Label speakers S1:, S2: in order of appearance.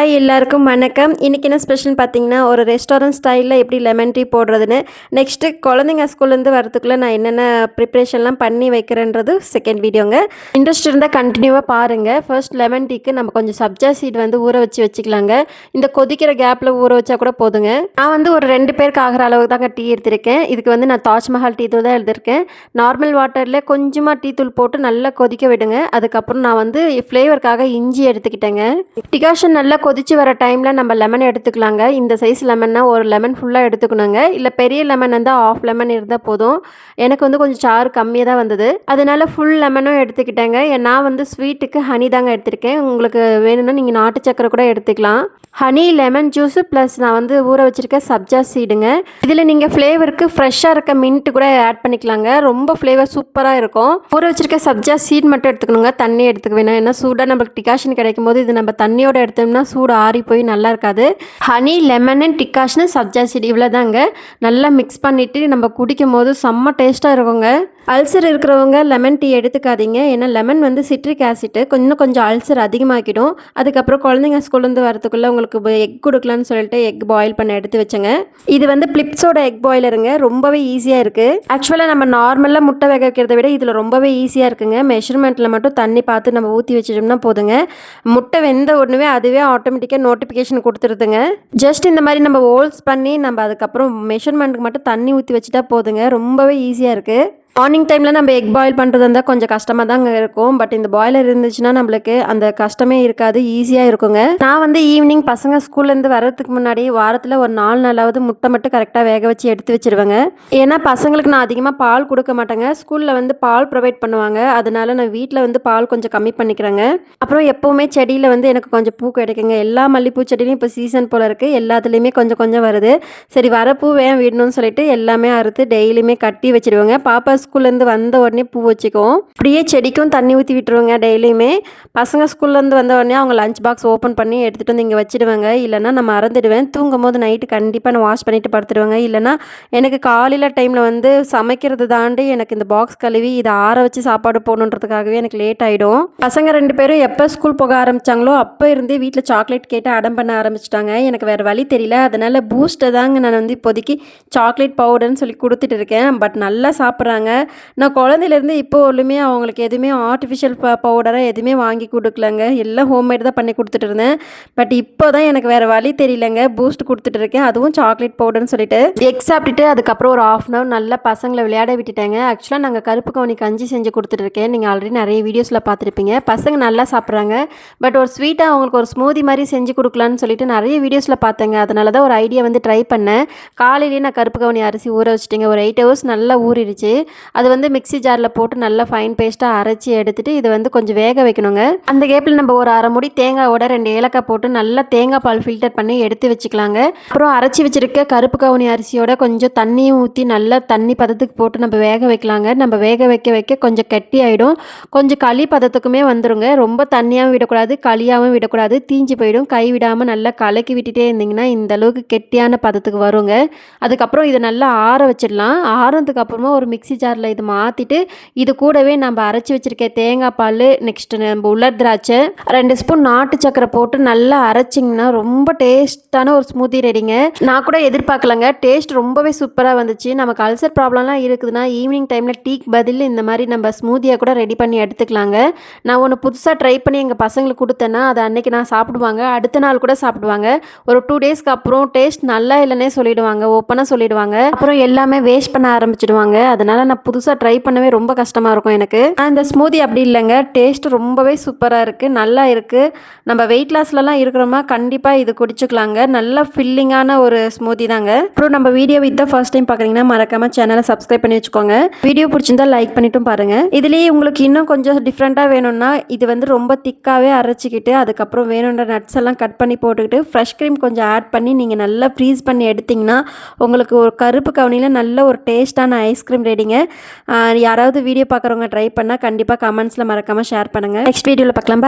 S1: Hi எல்லாருக்கும் வணக்கம். இன்றைக்கி என்ன ஸ்பெஷல்னு பார்த்தீங்கன்னா, ஒரு ரெஸ்டாரண்ட் ஸ்டைலில் எப்படி லெமன் டீ போடுறதுன்னு, நெக்ஸ்ட்டு குழந்தைங்க ஸ்கூல்லேருந்து வரதுக்குள்ளே நான் என்னென்ன ப்ரிப்ரேஷன்லாம் பண்ணி வைக்கிறேன்றது செகண்ட் வீடியோங்க. இன்ட்ரெஸ்ட் இருந்தால் கண்டினியூவாக பாருங்கள். ஃபர்ஸ்ட் லெமன் டீக்கு நம்ம கொஞ்சம் சப்ஜா சீட் வந்து ஊற வச்சுக்கலாங்க. இந்த கொதிக்கிற கேப்பில் ஊற வச்சா கூட போதுங்க. நான் வந்து ஒரு 2 பேருக்கு ஆகிற அளவுக்கு தாங்க டீ எடுத்திருக்கேன். இதுக்கு வந்து நான் தாஜ்மஹால் டீ தூள் தான் எடுத்திருக்கேன். நார்மல் வாட்டரில் கொஞ்சமாக டீ தூள் போட்டு நல்லா கொதிக்க விடுங்க. அதுக்கப்புறம் நான் வந்து ஃப்ளேவருக்காக இஞ்சி எடுத்துக்கிட்டேங்க. டிகாஷன் நல்லா கொதிச்சு வர டைமில் நம்ம லெமன் எடுத்துக்கலாங்க. இந்த சைஸ் லெமன்னா ஒரு லெமன் ஃபுல்லாக எடுத்துக்கணுங்க. இல்லை பெரிய லெமன் இருந்தால் ஆஃப் லெமன் இருந்தால் போதும். எனக்கு வந்து கொஞ்சம் சாறு கம்மியாக தான் வந்தது, அதனால ஃபுல் லெமனும் எடுத்துக்கிட்டேங்க. நான் வந்து ஸ்வீட்டுக்கு ஹனி தாங்க எடுத்திருக்கேன். உங்களுக்கு வேணும்னா நீங்கள் நாட்டு சக்கரை கூட எடுத்துக்கலாம். ஹனி, லெமன் ஜூஸு ப்ளஸ் நான் வந்து ஊற வச்சுருக்க சப்ஜா சீடுங்க. இதில் நீங்கள் ஃப்ளேவருக்கு ஃப்ரெஷ்ஷாக இருக்க மின்ட்டு கூட ஆட் பண்ணிக்கலாங்க. ரொம்ப ஃப்ளேவர் சூப்பராக இருக்கும். ஊற வச்சுருக்க சப்ஜா சீட் மட்டும் எடுத்துக்கணுங்க, தண்ணி எடுத்துக்க வேணாம். ஏன்னா சூடாக நம்மளுக்கு டிகாஷன் கிடைக்கும் போது இது நம்ம தண்ணியோடு எடுத்தோம்னா சூடு ஆறி போய் நல்லா இருக்காது. ஹனி, லெமனு, டிகாஷனு, சப்ஜா சீட் இவ்வளோ தாங்க. நல்லா மிக்ஸ் பண்ணிவிட்டு நம்ம குடிக்கும் போது செம்ம டேஸ்ட்டாக இருக்குங்க. அல்சர் இருக்கிறவங்க லெமன் டீ எடுத்துக்காதீங்க. ஏன்னா லெமன் வந்து சிட்ரிக் ஆசிட்டு கொஞ்சம் அல்சர் அதிகமாக்கிடும். அதுக்கப்புறம் குழந்தைங்க ஸ்கூல்லேருந்து வரத்துக்குள்ளே உங்களுக்கு எக் கொடுக்கலான்னு சொல்லிட்டு எக் பாயில் பண்ண எடுத்து வச்சேங்க. இது வந்து பிளிப்ஸோட எக் பாய்லருங்க. ரொம்பவே ஈஸியாக இருக்குது. ஆக்சுவலாக நம்ம நார்மலாக முட்டை வேக வைக்கிறத விட இதில் ரொம்பவே ஈஸியாக இருக்குங்க. மெஷர்மெண்ட்டில் மட்டும் தண்ணி பார்த்து நம்ம ஊற்றி வச்சிட்டோம்னா போதுங்க. முட்டை வெந்த உடனே அதுவே ஆட்டோமேட்டிக்காக நோட்டிஃபிகேஷன் கொடுத்துருதுங்க. ஜஸ்ட் இந்த மாதிரி நம்ம ஹோல்ஸ் பண்ணி நம்ம அதுக்கப்புறம் மெஷர்மெண்ட்டுக்கு மட்டும் தண்ணி ஊற்றி வச்சுட்டா போதுங்க. ரொம்பவே ஈஸியாக இருக்குது. மார்னிங் டைமில் நம்ம எக் பாயில் பண்ணுறது இருந்தால் கொஞ்சம் கஷ்டமாக தாங்க இருக்கும். பட் இந்த பாய்லர் இருந்துச்சுன்னா நம்மளுக்கு அந்த கஷ்டமே இருக்காது, ஈஸியாக இருக்குங்க. நான் வந்து ஈவினிங் பசங்க ஸ்கூல்லேருந்து வர்றதுக்கு முன்னாடி வாரத்தில் ஒரு 4 நாளாவது முட்டை மட்டும் கரெக்டாக வேக வச்சு எடுத்து வச்சுருவேங்க. ஏன்னா பசங்களுக்கு நான் அதிகமாக பால் கொடுக்க மாட்டேங்க. ஸ்கூலில் வந்து பால் ப்ரொவைட் பண்ணுவாங்க, அதனால நான் வீட்டில் வந்து பால் கொஞ்சம் கம்மி பண்ணிக்கிறேங்க. அப்புறம் எப்போவுமே செடியில் வந்து எனக்கு கொஞ்சம் பூ கிடைக்குங்க. எல்லா மல்லிப்பூ செடியிலையும் இப்போ சீசன் போல் இருக்குது. எல்லாத்துலேயுமே கொஞ்சம் வருது. சரி, வர பூ வேன் விடணும்னு சொல்லிட்டு எல்லாமே அறுத்து டெய்லியுமே கட்டி வச்சுருவாங்க. பாப்பா ஸ்கூல்லேருந்து வந்த உடனே பூ வச்சுக்குவோம். அப்படியே செடிக்கும் தண்ணி ஊற்றி விட்டுருவாங்க டெய்லியுமே. பசங்க ஸ்கூல்லேருந்து வந்த உடனே அவங்க லஞ்ச் பாக்ஸ் ஓப்பன் பண்ணி எடுத்துகிட்டு வந்து இங்கே வச்சுடுவாங்க. இல்லைனா நான் மறந்துடுவேன். தூங்கும் போது நைட்டு கண்டிப்பாக நான் வாஷ் பண்ணிவிட்டு படுத்துடுவாங்க. இல்லைனா எனக்கு காலையில் டைமில் வந்து சமைக்கிறது தாண்டி எனக்கு இந்த பாக்ஸ் கழுவி இதை ஆற வச்சு சாப்பாடு போடணுன்றதுக்காகவே எனக்கு லேட் ஆகிடும். பசங்க 2 பேரும் எப்போ ஸ்கூல் போக ஆரம்பித்தாங்களோ அப்போ இருந்தே வீட்டில் சாக்லேட் கேட்டு அடம் பண்ண ஆரம்பிச்சிட்டாங்க. எனக்கு வேறு வழி தெரியல, அதனால் பூஸ்ட்டை தாங்க நான் வந்து இப்போதைக்கு சாக்லேட் பவுடர்னு சொல்லி கொடுத்துட்டு இருக்கேன். பட் நல்லா சாப்பிட்றாங்க. நான் குழந்தையிலேருந்து இப்போ ஒன்றுமே அவங்களுக்கு எதுவுமே ஆர்டிஃபிஷியல் பவுடராக எதுவுமே வாங்கி கொடுக்கலங்க. எல்லாம் ஹோம்மேட் தான் பண்ணி கொடுத்துட்டு இருந்தேன். பட் இப்போ தான் எனக்கு வேறு வழி தெரியலங்க, பூஸ்ட் கொடுத்துட்டு இருக்கேன், அதுவும் சாக்லேட் பவுடர்னு சொல்லிட்டு. எக் சாப்பிட்டுட்டு அதுக்கப்புறம் ஒரு 1/2 அன் ஹவர் நல்லா பசங்களை விளையாட விட்டுட்டேங்க. ஆக்சுவலாக நாங்கள் கருப்பு கவுனி கஞ்சி செஞ்சு கொடுத்துட்ருக்கேன். நீங்கள் ஆல்ரெடி நிறைய வீடியோஸில் பார்த்துருப்பீங்க. பசங்க நல்லா சாப்பிட்றாங்க. பட் ஒரு ஸ்வீட்டாக அவங்களுக்கு ஒரு ஸ்மூதி மாதிரி செஞ்சு கொடுக்கலான்னு சொல்லிட்டு நிறைய வீடியோஸில் பார்த்தேங்க. அதனால தான் ஒரு ஐடியா வந்து ட்ரை பண்ணேன். காலையிலேயே நான் கருப்பு கவுனி அரிசி ஊற வச்சுட்டேங்க. ஒரு 8 ஹவர்ஸ் நல்லா ஊறிடுச்சு. அது வந்து மிக்ஸி ஜாரில் போட்டு நல்லா ஃபைன் பேஸ்ட்டாக அரைச்சி எடுத்துகிட்டு இது வந்து கொஞ்சம் வேக வைக்கணுங்க. அந்த கேப்பில் நம்ம ஒரு 1/2 மூடி தேங்காயோட 2 ஏலக்காய் போட்டு நல்லா தேங்காய் பால் ஃபில்டர் பண்ணி எடுத்து வச்சுக்கலாங்க. அப்புறம் அரைச்சி வச்சுருக்க கருப்பு கவுனி அரிசியோட கொஞ்சம் தண்ணியும் ஊற்றி நல்லா தண்ணி பதத்துக்கு போட்டு நம்ம வேக வைக்கலாங்க. நம்ம வேக வைக்க கொஞ்சம் கட்டி ஆகிடும். கொஞ்சம் களி பதத்துக்குமே வந்துடுங்க. ரொம்ப தண்ணியாகவும் விடக்கூடாது, களியாகவும் விடக்கூடாது, தீஞ்சு போயிடும். கை விடாமல் நல்லா கலக்கி விட்டுட்டே இருந்திங்கன்னா இந்த அளவுக்கு கெட்டியான பதத்துக்கு வருங்க. அதுக்கப்புறம் இதை நல்லா ஆற வச்சிடலாம். ஆறுனதுக்கு அப்புறமா ஒரு மிக்ஸி ஜாரில் இது மாற்றிட்டு இது கூடவே நம்ம அரைச்சி வச்சுருக்க தேங்காய் பால், நெக்ஸ்ட்டு நம்ம உலர் திராட்சை, 2 ஸ்பூன் நாட்டு சக்கரை போட்டு நல்லா அரைச்சிங்கன்னா ரொம்ப டேஸ்ட்டான ஒரு ஸ்மூத்தி ரெடிங்க. நான் கூட எதிர்பார்க்கலங்க, டேஸ்ட் ரொம்பவே சூப்பராக வந்துச்சு. நமக்கு அல்சர் ப்ராப்ளம்லாம் இருக்குதுன்னா ஈவினிங் டைமில் டீக்கு பதில் இந்த மாதிரி நம்ம ஸ்மூத்தியாக கூட ரெடி பண்ணி எடுத்துக்கலாங்க. நான் ஒன்று புதுசாக ட்ரை பண்ணி எங்கள் பசங்களுக்கு கொடுத்தேன்னா அதை அன்றைக்கி நான் சாப்பிடுவாங்க, அடுத்த நாள் கூட சாப்பிடுவாங்க. ஒரு 2 டேஸ்க்கு அப்புறம் டேஸ்ட் நல்லா இல்லைன்னே சொல்லிவிடுவாங்க, ஓப்பனாக சொல்லிவிடுவாங்க. அப்புறம் எல்லாமே வேஸ்ட் பண்ண ஆரம்பிச்சிடுவாங்க. அதனால் நான் புதுசாக ட்ரை பண்ணவே ரொம்ப கஷ்டமாக இருக்கும் எனக்கு. அந்த ஸ்மூதி அப்படி இல்லைங்க, டேஸ்ட் ரொம்பவே சூப்பராக இருக்குது, நல்லா இருக்குது. நம்ம வெயிட் லாஸ்லலாம் இருக்கிறோமா கண்டிப்பாக இது குடிச்சுக்கலாங்க. நல்லா ஃபில்லிங்கான ஒரு ஸ்மூதி தாங்க. அப்புறம் நம்ம வீடியோ வித் ஃபர்ஸ்ட் டைம் பார்க்குறீங்கன்னா மறக்காமல் சேனலை சப்ஸ்கிரைப் பண்ணி வச்சுக்கோங்க. வீடியோ பிடிச்சிருந்தா லைக் பண்ணிட்டும் பாருங்கள். இதுலேயே உங்களுக்கு இன்னும் கொஞ்சம் டிஃப்ரெண்ட்டாக வேணும்னா இது வந்து ரொம்ப திக்காகவே அரைச்சிக்கிட்டு அதுக்கப்புறம் வேணுன்ற நட்ஸ் எல்லாம் கட் பண்ணி போட்டுக்கிட்டு ஃப்ரெஷ் க்ரீம் கொஞ்சம் ஆட் பண்ணி நீங்கள் நல்லா ஃப்ரீஸ் பண்ணி எடுத்திங்கன்னா உங்களுக்கு ஒரு கருப்பு கவுனியில் நல்ல ஒரு டேஸ்ட்டான ஐஸ்கிரீம் ரெடிங்க. யாராவது வீடியோ பார்க்குறவங்க ட்ரை பண்ணால் கண்டிப்பாக கமெண்ட்ஸில் மறக்காமல் ஷேர் பண்ணுங்கள். நெக்ஸ்ட் வீடியோவில் பார்க்கலாம்.